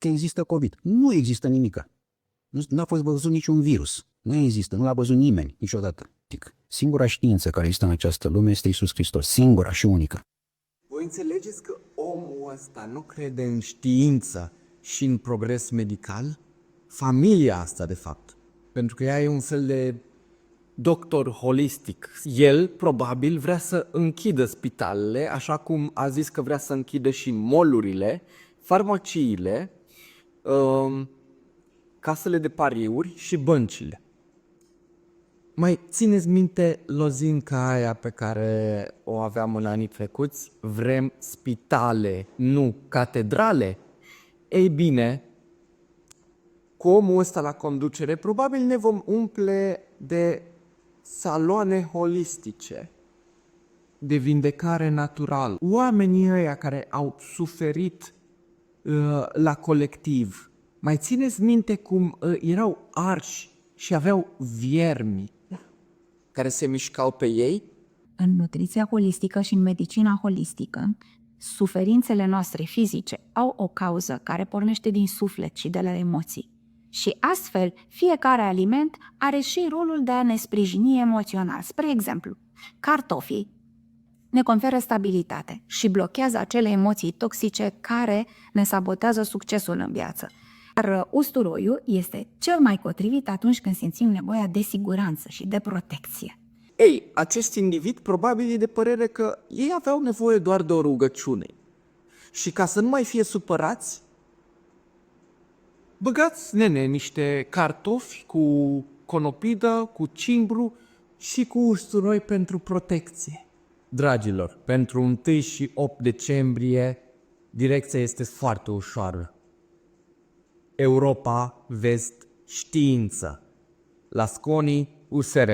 că există COVID. Nu există nimic. Nu a fost văzut niciun virus. Nu există, nu l-a văzut nimeni niciodată. Singura știință care există în această lume este Iisus Hristos. Singura și unică. Voi înțelegeți că omul ăsta nu crede în știință și în progres medical? Familia asta, de fapt. Pentru că ea e un fel de doctor holistic. El, probabil, vrea să închidă spitalele, așa cum a zis că vrea să închidă și molurile, farmaciile, casele de pariuri și băncile. Mai țineți minte lozinca aia pe care o aveam în anii trecuți? Vrem spitale, nu catedrale? Ei bine, cu omul ăsta la conducere, probabil ne vom umple de saloane holistice, de vindecare natural. Oamenii ăia care au suferit la colectiv, mai țineți minte cum erau arși și aveau viermi care se mișcau pe ei? În nutriția holistică și în medicina holistică, suferințele noastre fizice au o cauză care pornește din suflet și de la emoții. Și astfel, fiecare aliment are și rolul de a ne sprijini emoțional. Spre exemplu, cartofii ne conferă stabilitate și blochează acele emoții toxice care ne sabotează succesul în viață. Iar usturoiul este cel mai potrivit atunci când simțim nevoia de siguranță și de protecție. Ei, acest individ probabil e de părere că ei aveau nevoie doar de o rugăciune. Și ca să nu mai fie supărați, băgați, nene, niște cartofi cu conopidă, cu cimbru și cu usturoi pentru protecție. Dragilor, pentru 1 și 8 decembrie, direcția este foarte ușoară. Europa, Vest, Știință. Lasconi, USR.